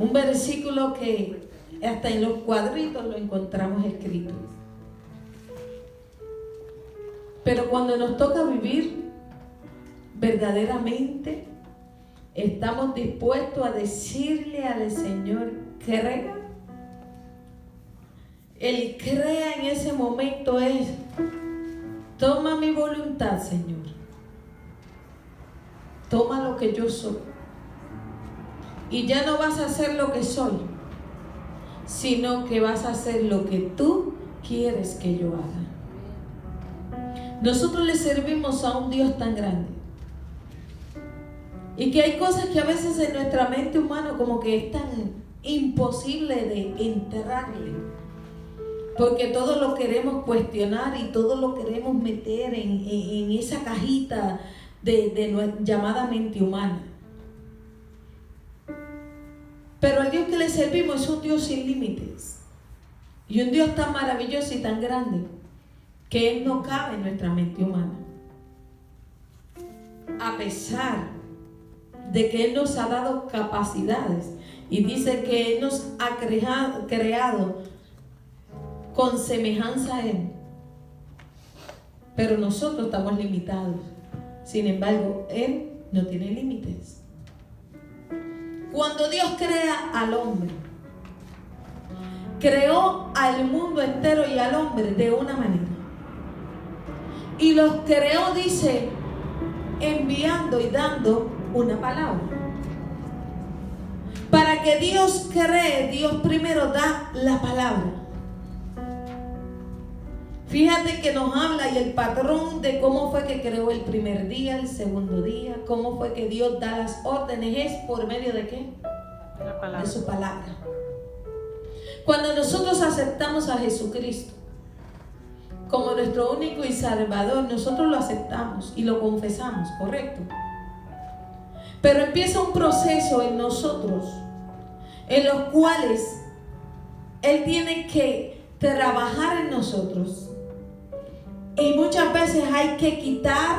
Un versículo que hasta en los cuadritos lo encontramos escrito. Pero cuando nos toca vivir verdaderamente, estamos dispuestos a decirle al Señor, crea. El crea en ese momento es, toma mi voluntad, Señor. Toma lo que yo soy. Y ya no vas a hacer lo que soy, sino que vas a hacer lo que tú quieres que yo haga. Nosotros le servimos a un Dios tan grande. Y que hay cosas que a veces en nuestra mente humana como que es tan imposible de enterrarle. Porque todo lo queremos cuestionar y todo lo queremos meter en esa cajita llamada mente humana. Pero el Dios que le servimos es un Dios sin límites. Y un Dios tan maravilloso y tan grande que Él no cabe en nuestra mente humana. A pesar de que Él nos ha dado capacidades y dice que Él nos ha creado con semejanza a Él. Pero nosotros estamos limitados. Sin embargo, Él no tiene límites. Cuando Dios crea al hombre, creó al mundo entero y al hombre de una manera. Y los creó, dice, enviando y dando una palabra. Para que Dios cree, Dios primero da la palabra. Fíjate que nos habla y el patrón de cómo fue que creó el primer día, el segundo día, cómo fue que Dios da las órdenes, es por medio de ¿qué? La palabra. De su palabra. Cuando nosotros aceptamos a Jesucristo como nuestro único y salvador, nosotros lo aceptamos y lo confesamos, ¿correcto? Pero empieza un proceso en nosotros en los cuales Él tiene que trabajar en nosotros. Y muchas veces hay que quitar,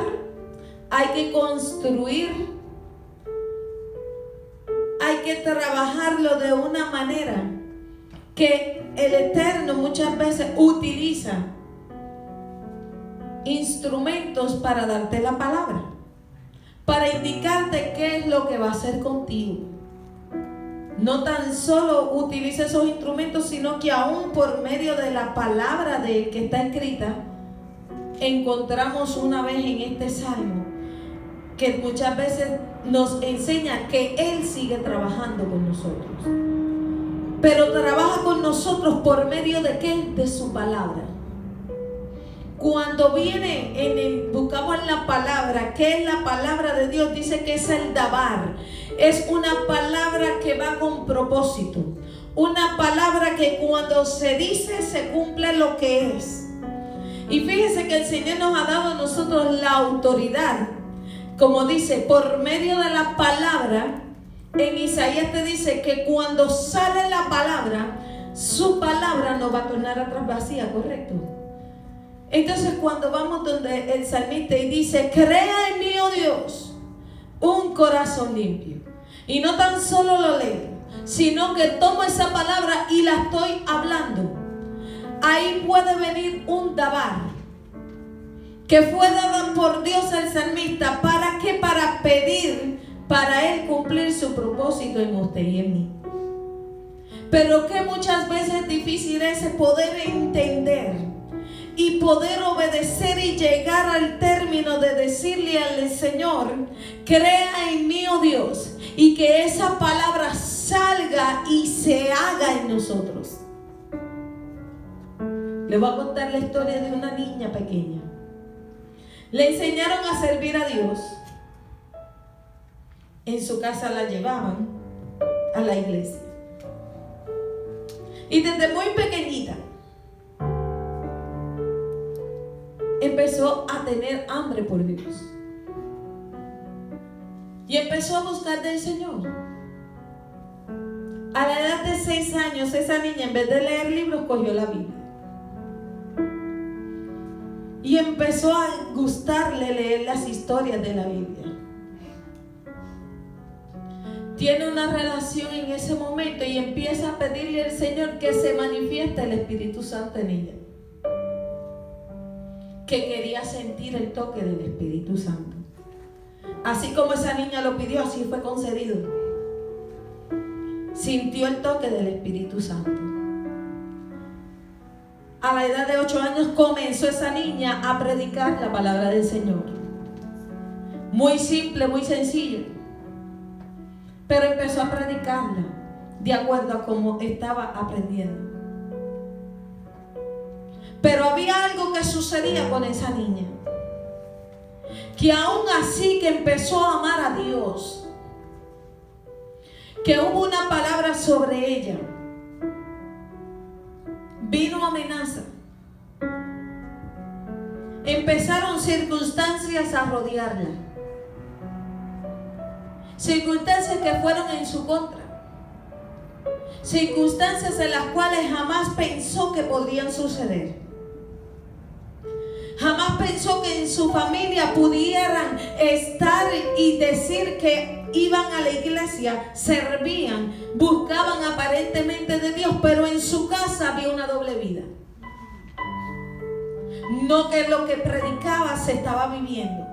hay que construir, hay que trabajarlo de una manera que el Eterno muchas veces utiliza instrumentos para darte la palabra, para indicarte qué es lo que va a hacer contigo. No tan solo utiliza esos instrumentos, sino que aún por medio de la palabra de que está escrita, encontramos una vez en este salmo que muchas veces nos enseña que Él sigue trabajando con nosotros, pero trabaja con nosotros por medio de ¿qué? De su palabra. Cuando viene buscamos en la palabra, ¿qué es la palabra de Dios? Dice que es el dabar. Es una palabra que va con propósito, una palabra que cuando se dice se cumple lo que es. Y fíjese que el Señor nos ha dado a nosotros la autoridad, como dice, por medio de la palabra. En Isaías te dice que cuando sale la palabra, su palabra no va a tornar atrás vacía, ¿correcto? Entonces cuando vamos donde el salmista y dice, crea en mí, oh Dios, un corazón limpio. Y no tan solo lo leo, sino que tomo esa palabra y la estoy hablando. Ahí puede venir un dabar que fue dado por Dios al salmista. ¿Para qué? Para pedir, para Él cumplir su propósito en usted y en mí. Pero que muchas veces es difícil ese poder entender y poder obedecer y llegar al término de decirle al Señor, crea en mí, oh Dios, y que esa palabra salga y se haga en nosotros. Le voy a contar la historia de una niña pequeña. Le enseñaron a servir a Dios. En su casa la llevaban a la iglesia. Y desde muy pequeñita empezó a tener hambre por Dios. Y empezó a buscar del Señor. A la edad de 6 años, esa niña, en vez de leer libros, cogió la Biblia. Y empezó a gustarle leer las historias de la Biblia. tiene una relación en ese momento y empieza a pedirle al Señor que se manifieste el Espíritu Santo en ella. Que quería sentir el toque del Espíritu Santo. Así como esa niña lo pidió, así fue concedido. Sintió el toque del Espíritu Santo. A la edad de 8 años comenzó esa niña a predicar la palabra del Señor. Muy simple, muy sencilla. Pero empezó a predicarla de acuerdo a cómo estaba aprendiendo. Pero había algo que sucedía con esa niña. Que aún así que empezó a amar a Dios, que hubo una palabra sobre ella, vino amenaza. Empezaron circunstancias a rodearla. Circunstancias que fueron en su contra. Circunstancias en las cuales jamás pensó que podrían suceder. Jamás pensó que en su familia pudieran estar y decir que iban a la iglesia, servían, buscaban aparentemente de Dios, pero en su casa había una doble vida. No que lo que predicaba se estaba viviendo.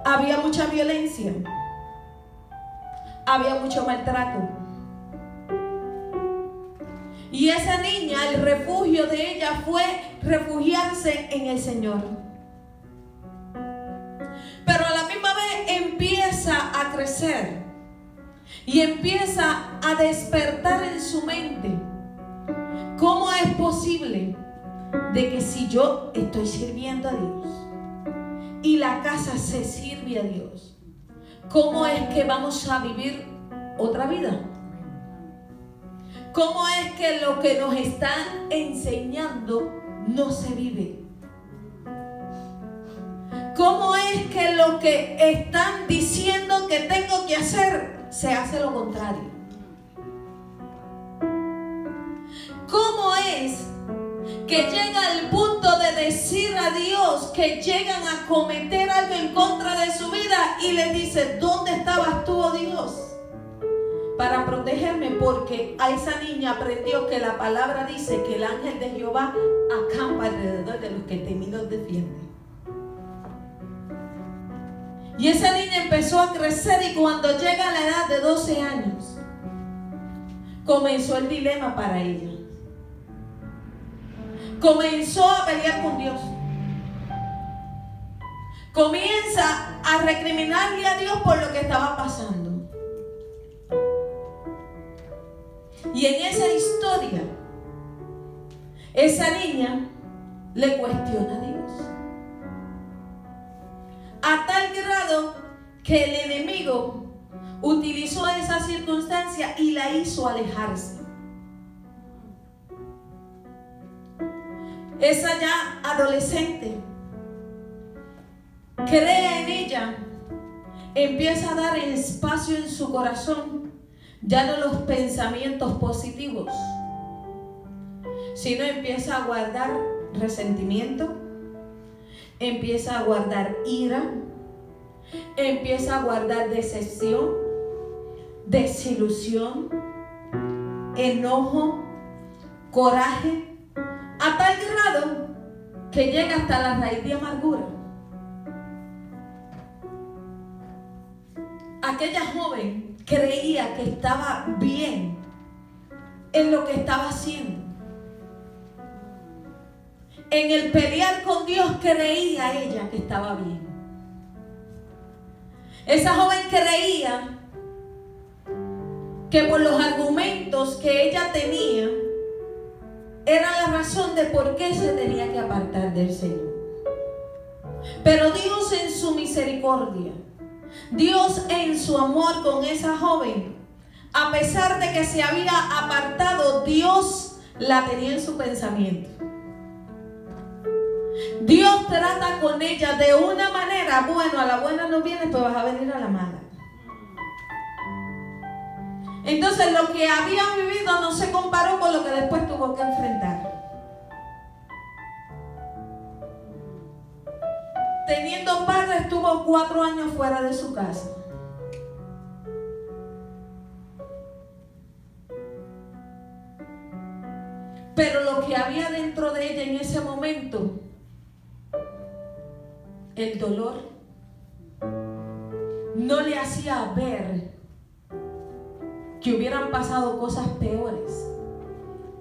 Había mucha violencia. Había mucho maltrato. Y esa niña, el refugio de ella fue refugiarse en el Señor. Pero a la misma vez empieza a crecer y empieza a despertar en su mente. ¿Cómo es posible de que si yo estoy sirviendo a Dios y la casa se sirve a Dios, cómo es que vamos a vivir otra vida? ¿Cómo es que lo que nos están enseñando no se vive? ¿Cómo es que lo que están diciendo que tengo que hacer se hace lo contrario? ¿Cómo es que llega al punto de decir a Dios que llegan a cometer algo en contra de su vida y le dice: ¿dónde estabas tú, oh Dios, para protegerme? Porque a esa niña aprendió que la palabra dice que el ángel de Jehová acampa alrededor de los que temidos defiende. Y esa niña empezó a crecer, y cuando llega a la edad de 12 años comenzó el dilema para ella. Comenzó a pelear con Dios. Comienza a recriminarle a Dios por lo que estaba pasando. Y en esa historia, esa niña le cuestiona a Dios. A tal grado que el enemigo utilizó esa circunstancia y la hizo alejarse. Esa ya adolescente cree en ella, empieza a dar espacio en su corazón, ya no los pensamientos positivos, sino empieza a guardar resentimiento, empieza a guardar ira, empieza a guardar decepción, desilusión, enojo, coraje, a tal grado que llega hasta la raíz de amargura. Aquella joven creía que estaba bien en lo que estaba haciendo. En el pelear con Dios creía ella que estaba bien. Esa joven creía que por los argumentos que ella tenía era la razón de por qué se tenía que apartar del Señor. Pero Dios en su misericordia, Dios en su amor con esa joven, a pesar de que se había apartado, Dios la tenía en su pensamiento. Dios trata con ella de una manera, bueno, a la buena no vienes, pues vas a venir a la mala. Entonces lo que había vivido no se comparó con lo que después tuvo que enfrentar. Teniendo padre, estuvo 4 años fuera de su casa. Pero lo que había dentro de ella en ese momento, el dolor, no le hacía ver que hubieran pasado cosas peores.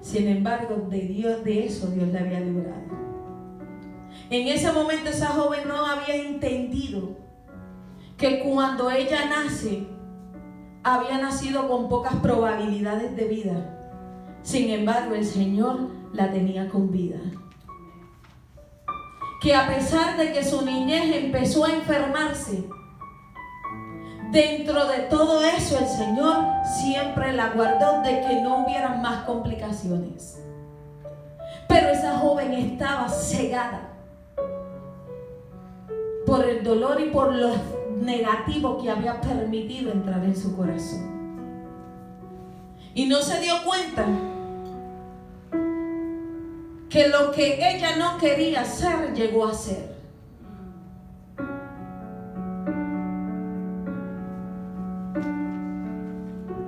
Sin embargo, de eso Dios le había librado. En ese momento esa joven no había entendido que cuando ella nace, había nacido con pocas probabilidades de vida. Sin embargo, el Señor la tenía con vida. Que a pesar de que su niñez empezó a enfermarse, dentro de todo eso el Señor siempre la guardó de que no hubieran más complicaciones. Pero esa joven estaba cegada por el dolor y por lo negativo que había permitido entrar en su corazón. Y no se dio cuenta que lo que ella no quería hacer, llegó a ser.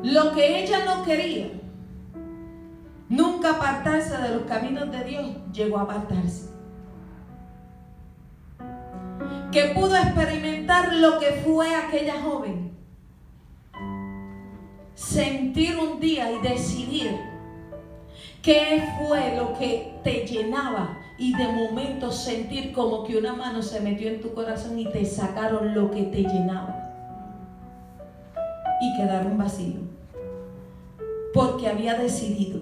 Lo que ella no quería, nunca apartarse de los caminos de Dios, llegó a apartarse. Que pudo experimentar lo que fue aquella joven. Sentir un día y decidir qué fue lo que te llenaba, y de momento sentir como que una mano se metió en tu corazón y te sacaron lo que te llenaba y quedaron vacío, porque había decidido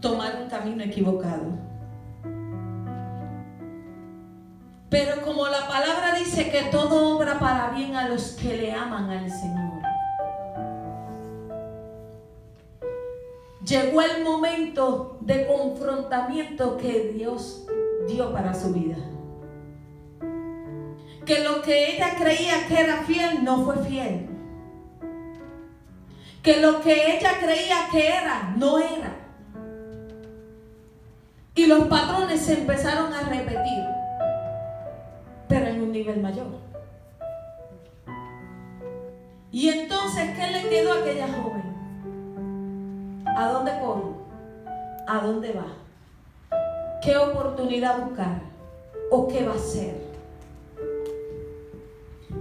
tomar un camino equivocado. Pero como la palabra dice que todo obra para bien a los que le aman al Señor, llegó el momento de confrontamiento que Dios dio para su vida. Que lo que ella creía que era fiel, no fue fiel. Que lo que ella creía que era, no era. Y los patrones se empezaron a repetir, pero en un nivel mayor. Y entonces, ¿qué le quedó a aquella joven? ¿A dónde corre? ¿A dónde va? ¿Qué oportunidad buscar? ¿O qué va a hacer?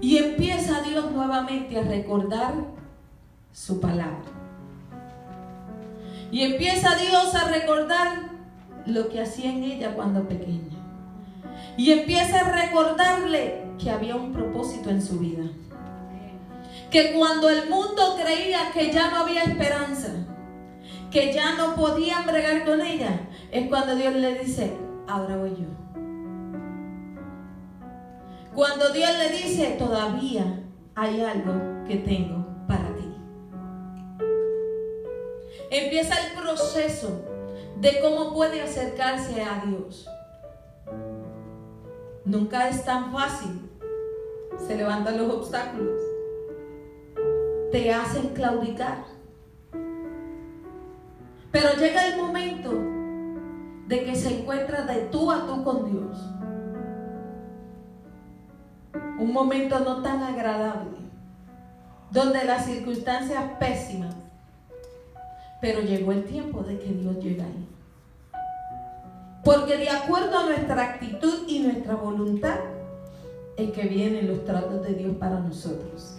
Y empieza Dios nuevamente a recordar su palabra. Y empieza Dios a recordar lo que hacía en ella cuando pequeña. Y empieza a recordarle que había un propósito en su vida. Que cuando el mundo creía que ya no había esperanza, que ya no podían bregar con ella, es cuando Dios le dice, ahora voy yo. Cuando Dios le dice, todavía hay algo que tengo para ti. Empieza el proceso de cómo puede acercarse a Dios. Nunca es tan fácil. Se levantan los obstáculos. Te hacen claudicar. Pero llega el momento de que se encuentra de tú a tú con Dios. Un momento no tan agradable, donde las circunstancias pésimas, pero llegó el tiempo de que Dios llegue ahí. Porque de acuerdo a nuestra actitud y nuestra voluntad, es que vienen los tratos de Dios para nosotros.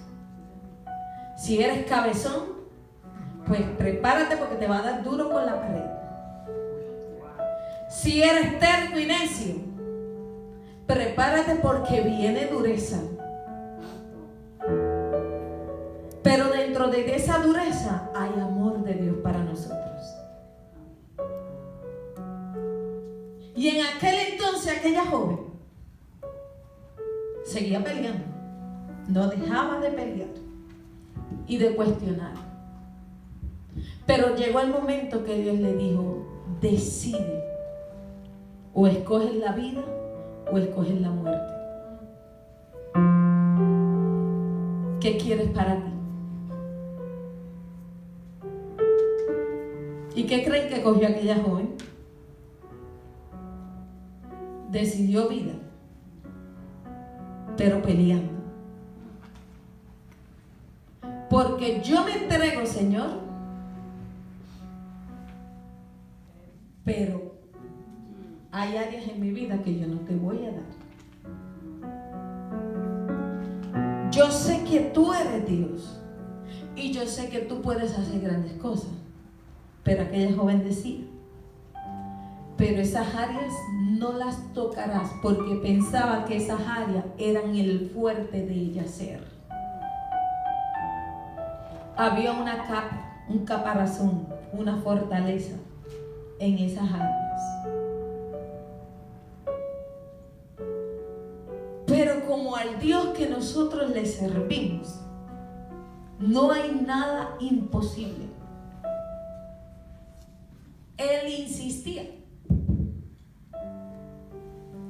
Si eres cabezón, pues prepárate porque te va a dar duro con la pared. Si eres terco y necio, prepárate porque viene dureza. Pero dentro de esa dureza hay amor de Dios para nosotros. Y en aquel entonces aquella joven seguía peleando. No dejaba de pelear y de cuestionar. Pero llegó el momento que Dios le dijo, decide, o escoges la vida o escoges la muerte. ¿Qué quieres para ti? ¿Y qué creen que cogió aquella joven? Decidió vida, pero peleando. Porque yo me entrego, Señor, pero hay áreas en mi vida que yo no te voy a dar. Yo sé que tú eres Dios y yo sé que tú puedes hacer grandes cosas. Pero aquella joven decía, pero esas áreas no las tocarás, porque pensaba que esas áreas eran el fuerte de ella ser. Había una capa, un caparazón, una fortaleza en esas áreas. Pero como al Dios que nosotros le servimos, no hay nada imposible. Él insistía.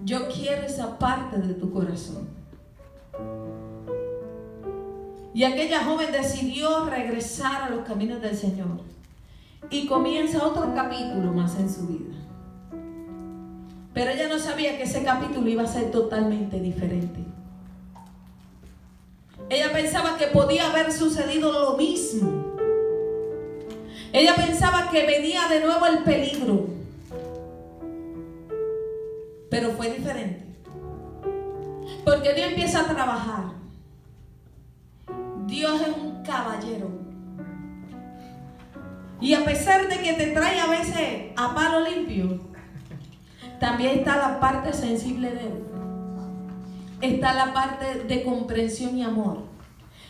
Yo quiero esa parte de tu corazón. Y aquella joven decidió regresar a los caminos del Señor. Y comienza otro capítulo más en su vida. Pero ella no sabía que ese capítulo iba a ser totalmente diferente. Ella pensaba que podía haber sucedido lo mismo. Ella pensaba que venía de nuevo el peligro. Pero fue diferente. Porque Dios empieza a trabajar. Dios es un caballero. Y a pesar de que te trae a veces a palo limpio, también está la parte sensible de Él. Está la parte de comprensión y amor.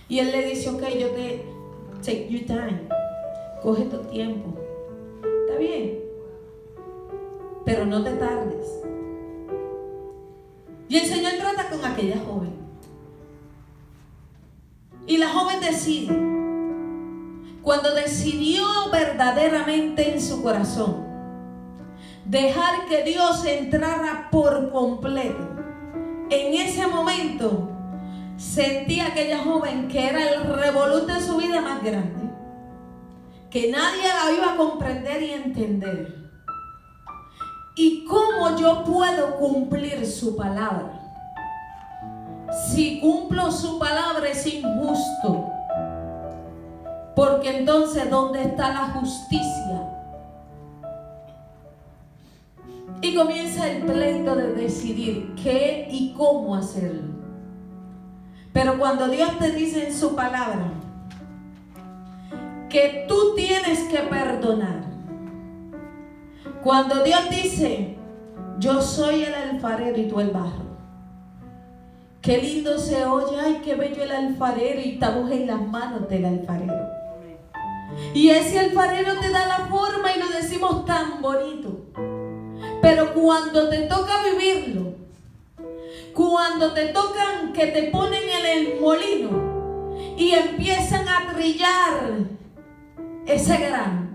Y Él le dice, ok, yo te... Take your time. Coge tu tiempo. Está bien. Pero no te tardes. Y el Señor trata con aquella joven. Y la joven decide. Cuando decidió verdaderamente en su corazón dejar que Dios entrara por completo, en ese momento sentía aquella joven que era el revolú de su vida más grande, que nadie la iba a comprender y entender. ¿Y cómo yo puedo cumplir su palabra? Si cumplo su palabra es injusto, porque entonces ¿dónde está la justicia? Y comienza el pleito de decidir qué y cómo hacerlo. Pero cuando Dios te dice en su palabra que tú tienes que perdonar, cuando Dios dice, yo soy el alfarero y tú el barro, qué lindo se oye, ay, qué bello el alfarero, y estamos en las manos del alfarero. Y ese alfarero te da la forma y lo decimos tan bonito. Pero cuando te toca vivirlo, cuando te tocan que te ponen en el molino y empiezan a trillar ese grano,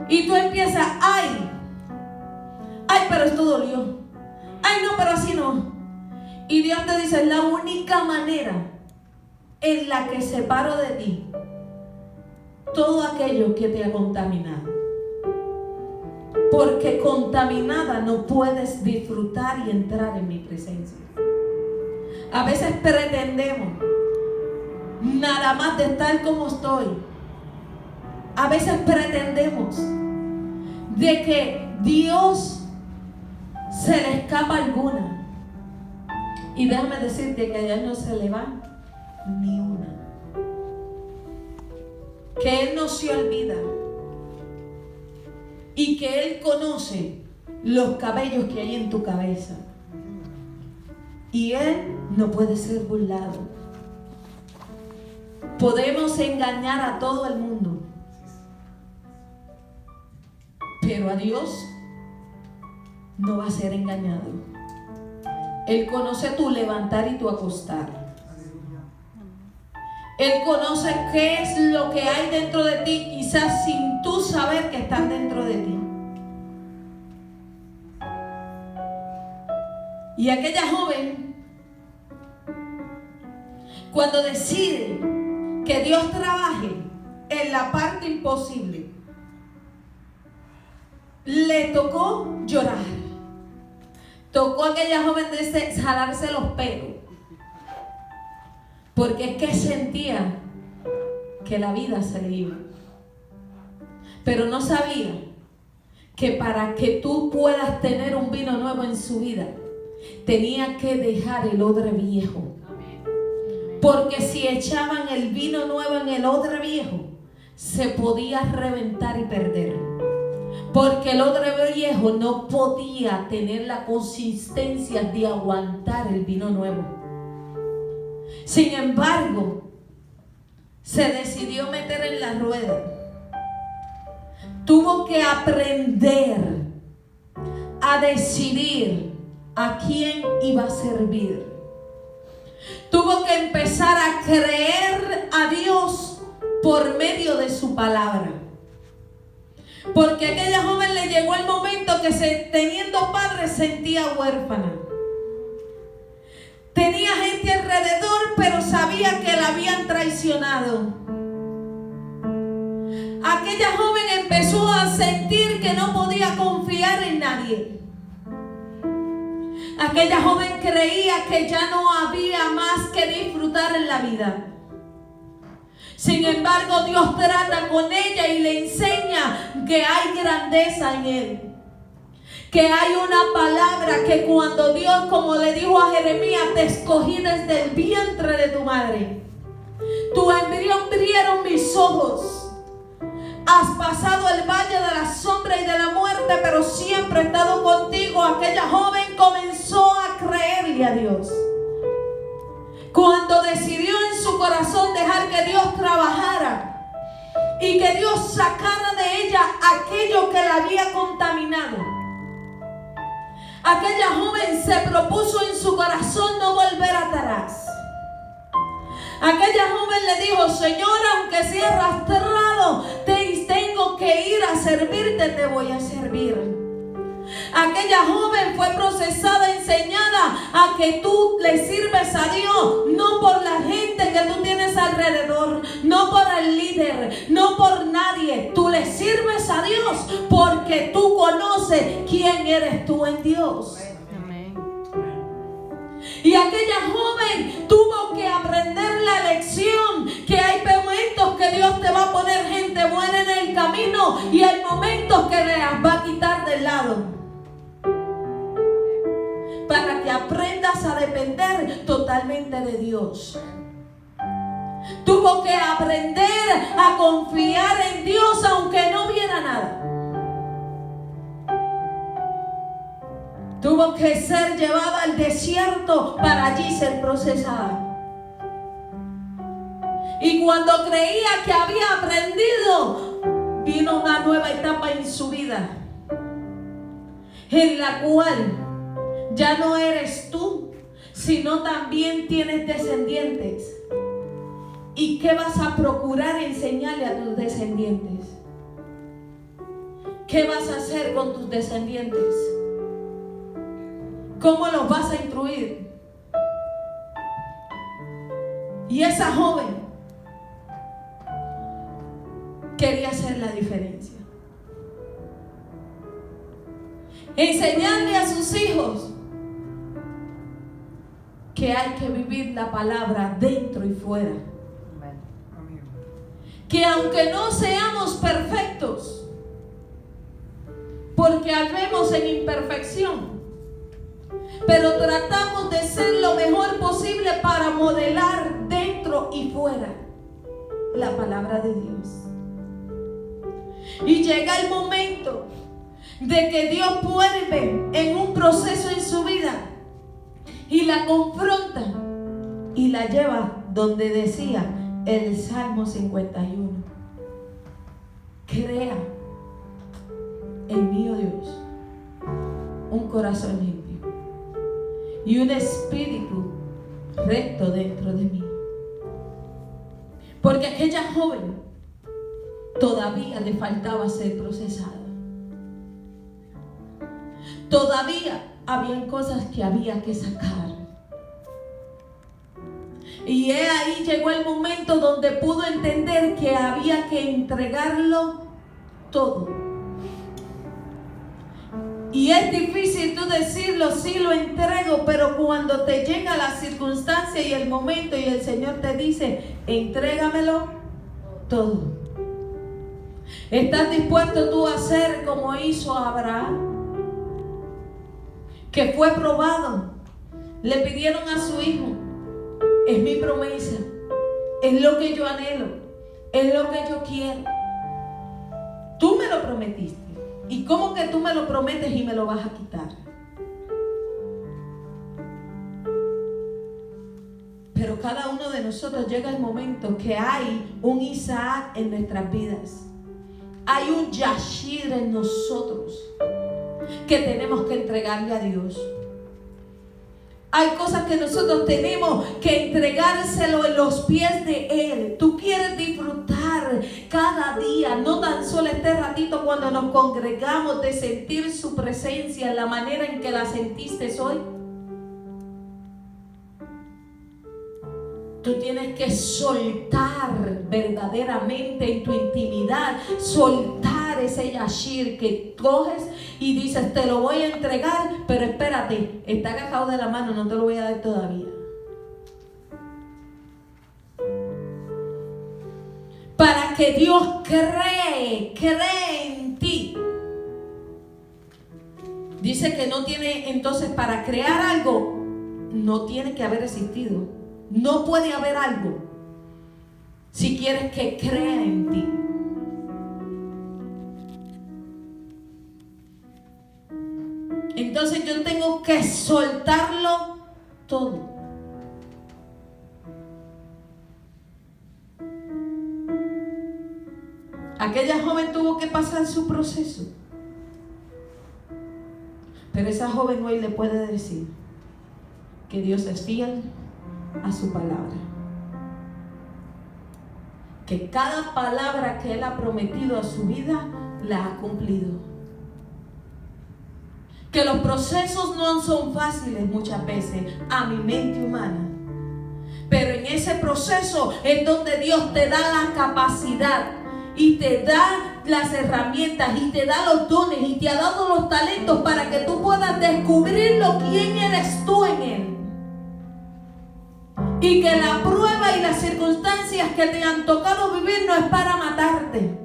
y tú empiezas, ay, pero esto dolió, ay no, pero así no. Y Dios te dice, la única manera en la que separo de ti todo aquello que te ha contaminado. Porque contaminada no puedes disfrutar y entrar en mi presencia. A veces pretendemos nada más de estar como estoy. A veces pretendemos de que Dios se le escapa alguna. Y déjame decirte que a Él no se le va ni una. Que Él no se olvida. Y que Él conoce los cabellos que hay en tu cabeza. Y Él no puede ser burlado. Podemos engañar a todo el mundo, pero a Dios no va a ser engañado. Él conoce tu levantar y tu acostar. Él conoce qué es lo que hay dentro de ti, quizás sin tú saber que están dentro de ti. Y aquella joven, cuando decide que Dios trabaje en la parte imposible, le tocó llorar. Tocó a aquella joven de jalarse los pelos. Porque es que sentía que la vida se le iba. Pero no sabía que para que tú puedas tener un vino nuevo en su vida, tenía que dejar el odre viejo. Porque si echaban el vino nuevo en el odre viejo, se podía reventar y perder. Porque el odre viejo no podía tener la consistencia de aguantar el vino nuevo. Sin embargo, se decidió meter en la rueda. Tuvo que aprender a decidir a quién iba a servir. Tuvo que empezar a creer a Dios por medio de su palabra. Porque a aquella joven le llegó el momento que teniendo padre sentía huérfana. Tenía gente alrededor, pero sabía que la habían traicionado. Aquella joven empezó a sentir que no podía confiar en nadie. Aquella joven creía que ya no había más que disfrutar en la vida. Sin embargo, Dios trata con ella y le enseña que hay grandeza en él. Que hay una palabra que cuando Dios, como le dijo a Jeremías, te escogí desde el vientre de tu madre. Tu embrión brieron mis ojos. Has pasado el valle de la sombra y de la muerte, pero siempre he estado contigo. Aquella joven comenzó a creerle a Dios. Cuando decidió en su corazón dejar que Dios trabajara y que Dios sacara de ella aquello que la había contaminado, aquella joven se propuso en su corazón no volver atrás. Aquella joven le dijo: Señor, aunque sea arrastrado, tengo que ir a servirte, te voy a servir. Aquella joven fue procesada, enseñada a que tú le sirves a Dios, no por la gente que tú tienes alrededor, no por el líder, no por nadie. Tú le sirves a Dios porque tú conoces quién eres tú en Dios. Y aquella joven tuvo que aprender la lección que hay momentos que Dios te va a poner gente buena en el camino y hay momentos que las va a quitar del lado, para que aprendas a depender totalmente de Dios. Tuvo que aprender a confiar en Dios aunque no viera nada. Tuvo que ser llevada al desierto para allí ser procesada. Y cuando creía que había aprendido, vino una nueva etapa en su vida, en la cual ya no eres tú, sino también tienes descendientes. ¿Y qué vas a procurar enseñarle a tus descendientes? ¿Qué vas a hacer con tus descendientes? ¿Cómo los vas a instruir? Y esa joven quería hacer la diferencia. Enseñarle a sus hijos que hay que vivir la palabra dentro y fuera. Que aunque no seamos perfectos, porque habemos en imperfección, pero tratamos de ser lo mejor posible para modelar dentro y fuera la palabra de Dios. Y llega el momento de que Dios vuelve en un proceso en su vida y la confronta y la lleva donde decía el Salmo 51: crea en mí, oh Dios, un corazón limpio y un espíritu recto dentro de mí. Porque aquella joven todavía le faltaba ser procesada. Todavía habían cosas que había que sacar. Y ahí llegó el momento donde pudo entender que había que entregarlo todo. Y es difícil tú decirlo: sí, lo entrego, pero cuando te llega la circunstancia y el momento y el Señor te dice: entrégamelo todo. ¿Estás dispuesto tú a hacer como hizo Abraham? Que fue probado. Le pidieron a su hijo. Es mi promesa. Es lo que yo anhelo. Es lo que yo quiero. Tú me lo prometiste. ¿Y cómo que tú me lo prometes y me lo vas a quitar? Pero cada uno de nosotros llega el momento que hay un Isaac en nuestras vidas. Hay un Yashir en nosotros que tenemos que entregarle a Dios. Hay cosas que nosotros tenemos que entregárselo en los pies de Él. Tú quieres disfrutar cada día, no tan solo este ratito cuando nos congregamos, de sentir su presencia en la manera en que la sentiste hoy. Tú tienes que soltar verdaderamente en tu intimidad, soltar ese yashir que coges y dices, te lo voy a entregar, pero espérate, está agarrado de la mano, no te lo voy a dar todavía. Para que Dios cree en ti. Dice que no tiene, entonces para crear algo, no tiene que haber existido. No puede haber algo si quieres que crea en ti. Entonces yo tengo que soltarlo todo. Aquella joven tuvo que pasar su proceso. Pero esa joven hoy le puede decir que Dios es fiel a su palabra, que cada palabra que Él ha prometido a su vida la ha cumplido, que los procesos no son fáciles muchas veces a mi mente humana, pero en ese proceso es donde Dios te da la capacidad y te da las herramientas y te da los dones y te ha dado los talentos para que tú puedas descubrirlo, quién eres tú en Él. Y que la prueba y las circunstancias que te han tocado vivir no es para matarte,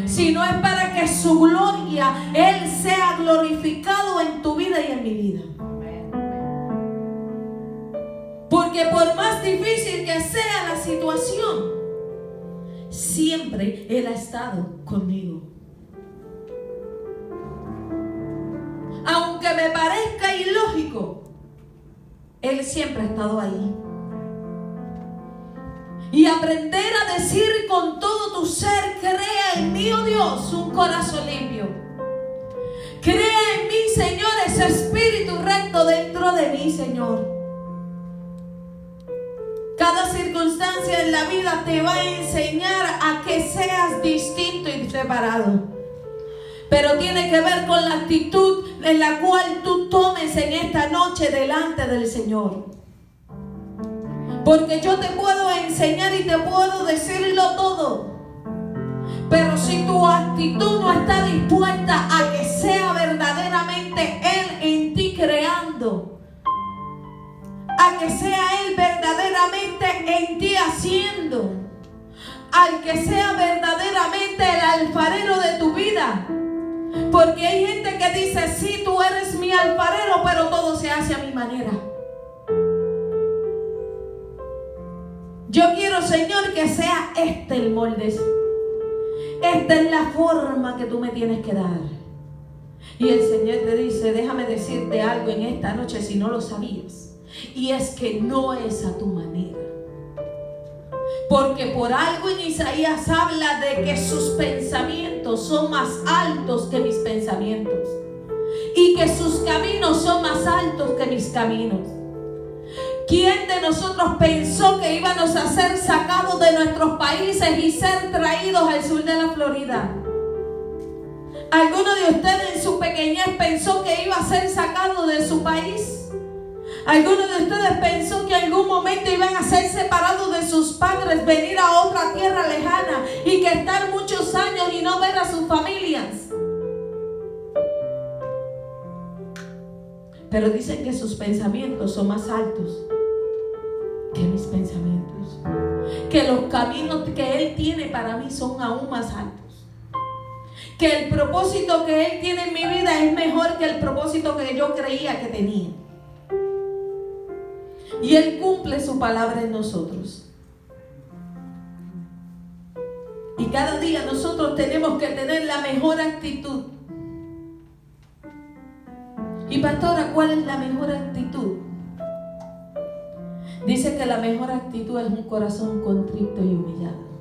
sino es para que su gloria, Él sea glorificado en tu vida y en mi vida. Porque por más difícil que sea la situación, siempre Él ha estado conmigo. Aunque me parezca ilógico, Él siempre ha estado ahí. Y aprender a decir con todo tu ser, crea en mí, oh Dios, un corazón limpio. Crea en mí, Señor, ese espíritu recto dentro de mí, Señor. Cada circunstancia en la vida te va a enseñar a que seas distinto y separado. Pero tiene que ver con la actitud en la cual tú tomes en esta noche delante del Señor. Porque yo te puedo enseñar y te puedo decirlo todo, pero si tu actitud no está dispuesta a que sea verdaderamente Él en ti creando, a que sea Él verdaderamente en ti haciendo, al que sea verdaderamente el alfarero de tu vida. Porque hay gente que dice, sí, tú eres mi alfarero, pero todo se hace a mi manera. Yo quiero, Señor, que sea este el molde. Esta es la forma que tú me tienes que dar. Y el Señor te dice, déjame decirte algo en esta noche si no lo sabías. Y es que no es a tu manera. Porque por algo en Isaías habla de que sus pensamientos son más altos que mis pensamientos. Y que sus caminos son más altos que mis caminos. ¿Quién de nosotros pensó que íbamos a ser sacados de nuestros países y ser traídos al sur de la Florida? ¿Alguno de ustedes en su pequeñez pensó que iba a ser sacado de su país? ¿Alguno de ustedes pensó que en algún momento iban a ser separados de sus padres, venir a otra tierra lejana y que estar muchos años y no ver a sus familias? Pero dicen que sus pensamientos son más altos que mis pensamientos. Que los caminos que Él tiene para mí son aún más altos. que el propósito que Él tiene en mi vida es mejor que el propósito que yo creía que tenía. Y Él cumple su palabra en nosotros. Y cada día nosotros tenemos que tener la mejor actitud. Y pastora, ¿cuál es la mejor actitud? Dice que la mejor actitud es un corazón contrito y humillado.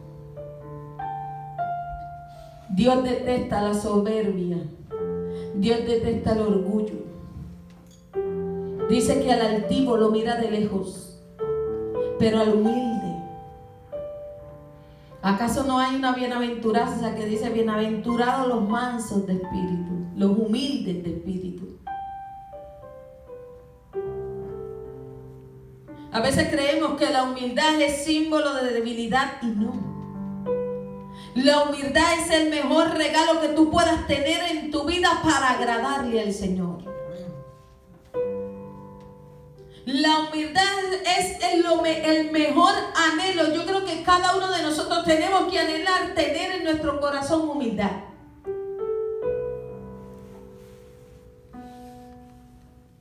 Dios detesta la soberbia. Dios detesta el orgullo. Dice que al altivo lo mira de lejos, pero al humilde. ¿Acaso no hay una bienaventuranza que dice: bienaventurados los mansos de espíritu, los humildes de espíritu? A veces creemos que la humildad es símbolo de debilidad y no. La humildad es el mejor regalo que tú puedas tener en tu vida para agradarle al Señor. La humildad es el mejor anhelo. Yo creo que cada uno de nosotros tenemos que anhelar tener en nuestro corazón humildad.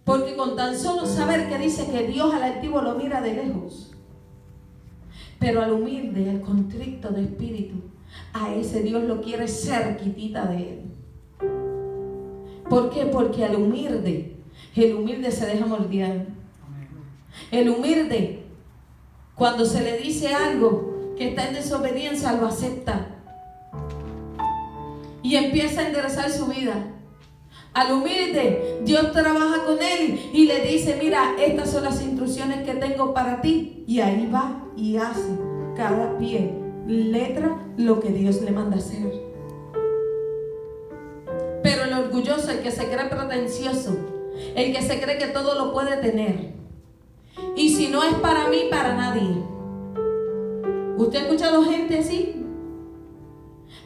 Porque con tan solo saber que dice que Dios al altivo lo mira de lejos, pero al humilde, al contrito de espíritu, a ese Dios lo quiere cerquitita de Él. ¿Por qué? Porque el humilde se deja moldear. El humilde, cuando se le dice algo que está en desobediencia, lo acepta y empieza a enderezar su vida. Al humilde, Dios trabaja con él y le dice: mira, estas son las instrucciones que tengo para ti. Y ahí va y hace cada pie, letra, lo que Dios le manda hacer. Pero el orgulloso, el que se cree pretencioso, el que se cree que todo lo puede tener, y si no es para mí, para nadie. ¿Usted ha escuchado gente así?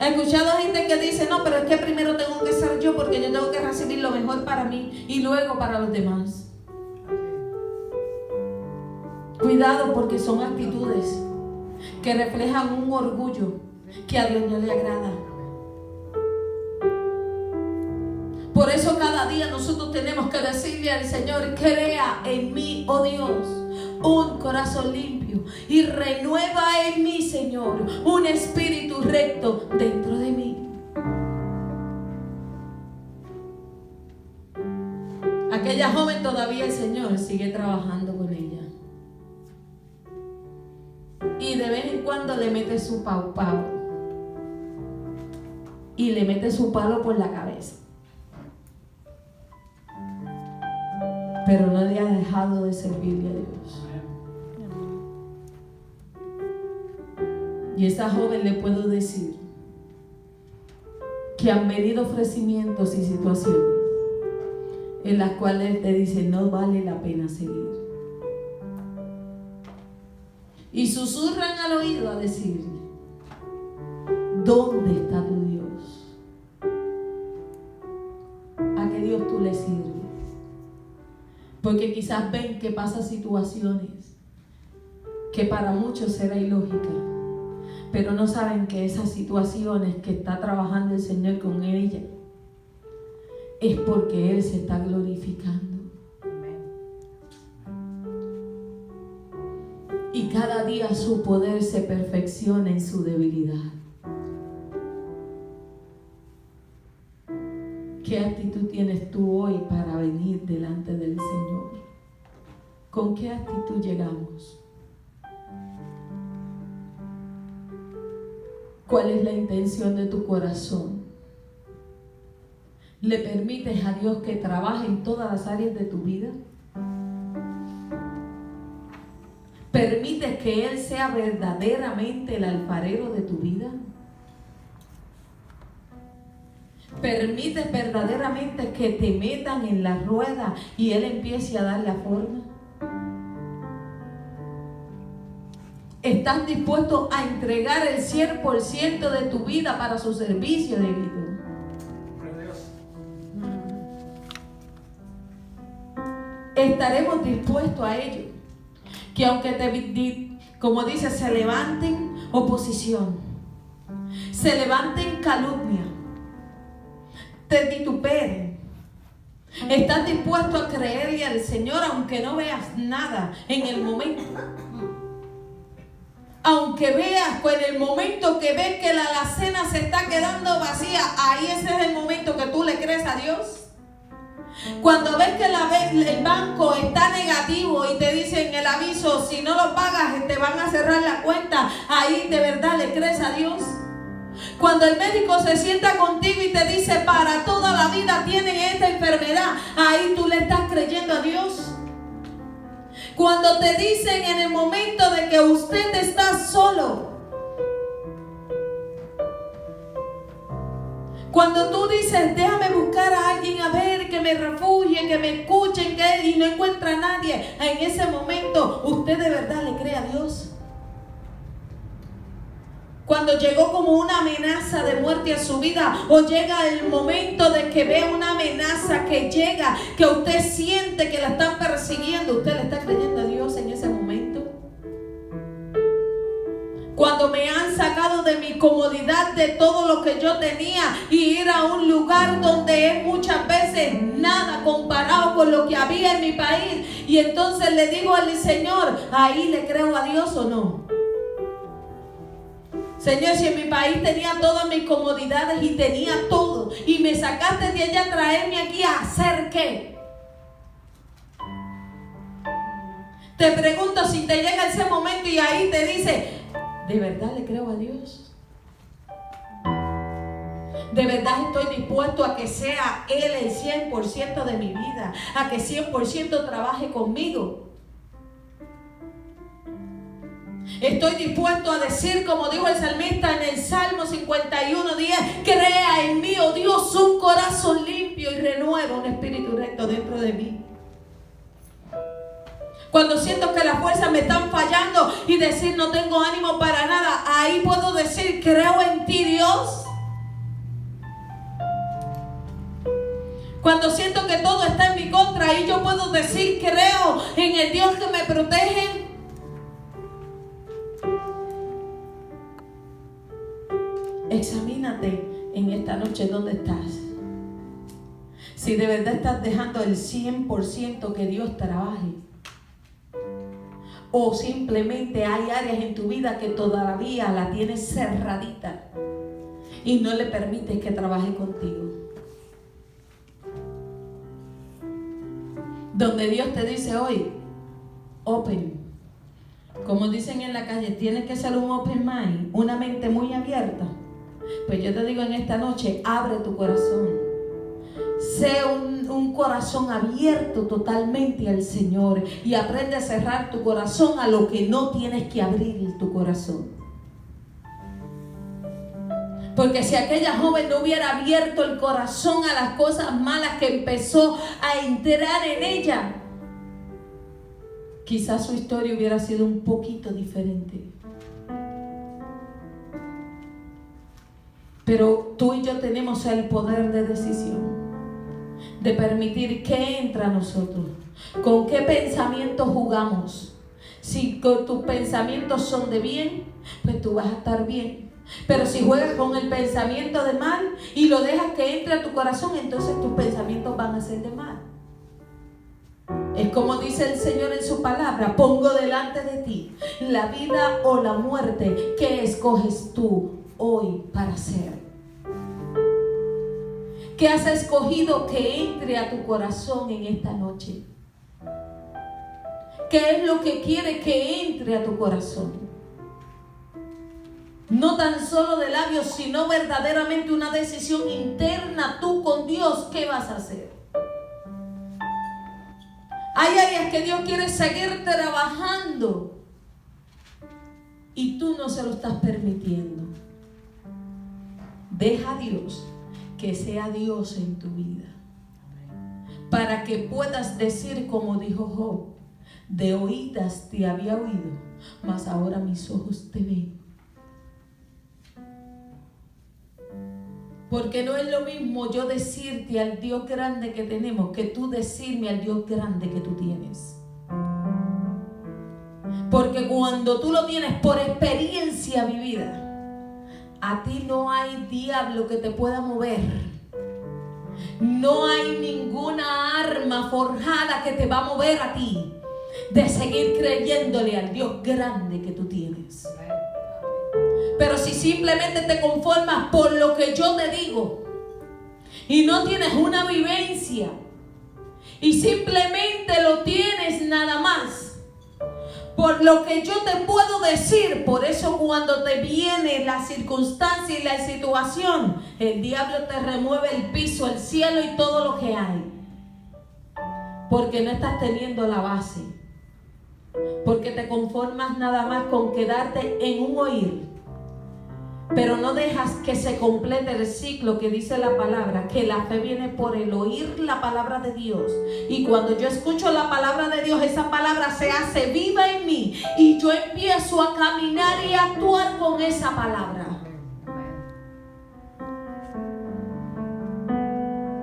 He escuchado gente que dice: no, pero es que primero tengo que ser yo, porque yo tengo que recibir lo mejor para mí y luego para los demás. Cuidado, porque son actitudes que reflejan un orgullo que a Dios no le agrada. Por eso cada día nosotros tenemos que decirle al Señor: crea en mí, oh Dios, un corazón limpio y renueva en mí, Señor, un espíritu recto dentro de mí. Aquella joven, todavía el Señor sigue trabajando con ella. Y de vez en cuando le mete su pau y le mete su palo por la cabeza. Pero nadie ha dejado de servirle a Dios. Y a esa joven le puedo decir que han venido ofrecimientos y situaciones en las cuales te dice: no vale la pena seguir. Y susurran al oído a decirle: ¿dónde está tu Dios? ¿A qué Dios tú le sirves? Porque quizás ven que pasan situaciones que para muchos será ilógica, pero no saben que esas situaciones que está trabajando el Señor con ella es porque Él se está glorificando. Y cada día su poder se perfecciona en su debilidad. ¿Qué actitud tienes tú hoy para venir delante del Señor? ¿Con qué actitud llegamos? ¿Cuál es la intención de tu corazón? ¿Le permites a Dios que trabaje en todas las áreas de tu vida? ¿Permites que Él sea verdaderamente el alfarero de tu vida? ¿Permites verdaderamente que te metan en la rueda y Él empiece a dar la forma? ¿Estás dispuesto a entregar el 100% de tu vida para su servicio, David? Estaremos dispuestos a ello. Que aunque como dice, se levanten oposición, se levanten calumnia, te vituperen. Estás dispuesto a creerle al Señor aunque no veas nada en el momento. Aunque veas, pues en el momento que ves que la alacena se está quedando vacía, ahí ese es el momento que tú le crees a Dios. Cuando ves que el banco está negativo y te dicen el aviso, si no lo pagas te van a cerrar la cuenta, ahí de verdad le crees a Dios. Cuando el médico se sienta contigo y te dice para toda la vida tienen esta enfermedad, ahí tú le estás creyendo a Dios. Cuando te dicen en el momento de que usted está solo, cuando tú dices déjame buscar a alguien a ver que me refugie, que me escuchen, y no encuentra a nadie, en ese momento usted de verdad le cree a Dios. Cuando llegó como una amenaza de muerte a su vida, o llega el momento de que vea una amenaza que llega, que usted siente que la están persiguiendo, usted le está creyendo a Dios en ese momento. Cuando me han sacado de mi comodidad, de todo lo que yo tenía, y ir a un lugar donde es muchas veces nada comparado con lo que había en mi país, y entonces le digo al Señor, ¿ahí le creo a Dios o no? Señor, si en mi país tenía todas mis comodidades y tenía todo, y me sacaste de allá a traerme aquí a hacer ¿qué? Te pregunto, si te llega ese momento y ahí te dice, ¿de verdad le creo a Dios? ¿De verdad estoy dispuesto a que sea Él el 100% de mi vida? A que 100% trabaje conmigo. Estoy dispuesto a decir, como dijo el salmista en el Salmo 51:10, crea en mí, oh Dios, un corazón limpio y renueva un espíritu recto dentro de mí. Cuando siento que las fuerzas me están fallando y decir no tengo ánimo para nada, ahí puedo decir, creo en ti, Dios. Cuando siento que todo está en mi contra, ahí yo puedo decir, creo en el Dios que me protege. Examínate en esta noche dónde estás. Si de verdad estás dejando el 100% que Dios trabaje, o simplemente hay áreas en tu vida que todavía la tienes cerradita y no le permites que trabaje contigo. Donde Dios te dice hoy, open. Como dicen en la calle, tienes que ser un open mind, una mente muy abierta. Pues yo te digo en esta noche, abre tu corazón. Sé un corazón abierto totalmente al Señor y aprende a cerrar tu corazón a lo que no tienes que abrir tu corazón. Porque si aquella joven no hubiera abierto el corazón a las cosas malas que empezó a entrar en ella, quizás su historia hubiera sido un poquito diferente. Pero tú y yo tenemos el poder de decisión, de permitir que entra a nosotros, con qué pensamientos jugamos. Si tus pensamientos son de bien, pues tú vas a estar bien. Pero si juegas con el pensamiento de mal y lo dejas que entre a tu corazón, entonces tus pensamientos van a ser de mal. Es como dice el Señor en su palabra, pongo delante de ti la vida o la muerte. ¿Qué escoges tú hoy para hacer? ¿Qué has escogido que entre a tu corazón en esta noche? ¿Qué es lo que quiere que entre a tu corazón? No tan solo de labios, sino verdaderamente una decisión interna tú con Dios. ¿Qué vas a hacer? Hay áreas que Dios quiere seguir trabajando y tú no se lo estás permitiendo. Deja a Dios que sea Dios en tu vida, para que puedas decir como dijo Job, de oídas te había oído, mas ahora mis ojos te ven. Porque no es lo mismo yo decirte al Dios grande que tenemos que tú decirme al Dios grande que tú tienes. Porque cuando tú lo tienes por experiencia vivida, a ti no hay diablo que te pueda mover no hay ninguna arma forjada que te va a mover a ti de seguir creyéndole al Dios grande que tú tienes. Pero si simplemente te conformas por lo que yo te digo y no tienes una vivencia y simplemente lo tienes nada más por lo que yo te puedo decir, por eso cuando te viene la circunstancia y la situación, el diablo te remueve el piso, el cielo y todo lo que hay, porque no estás teniendo la base, porque te conformas nada más con quedarte en un oír, pero no dejas que se complete el ciclo que dice la palabra, que la fe viene por el oír la palabra de Dios. Y cuando yo escucho la palabra de Dios, esa palabra se hace viva en mí y yo empiezo a caminar y a actuar con esa palabra.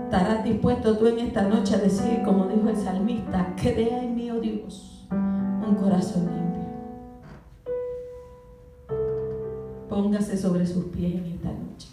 ¿Estarás dispuesto tú en esta noche a decir, como dijo el salmista, crea en mí, oh Dios, un corazón limpio? Póngase sobre sus pies en esta noche.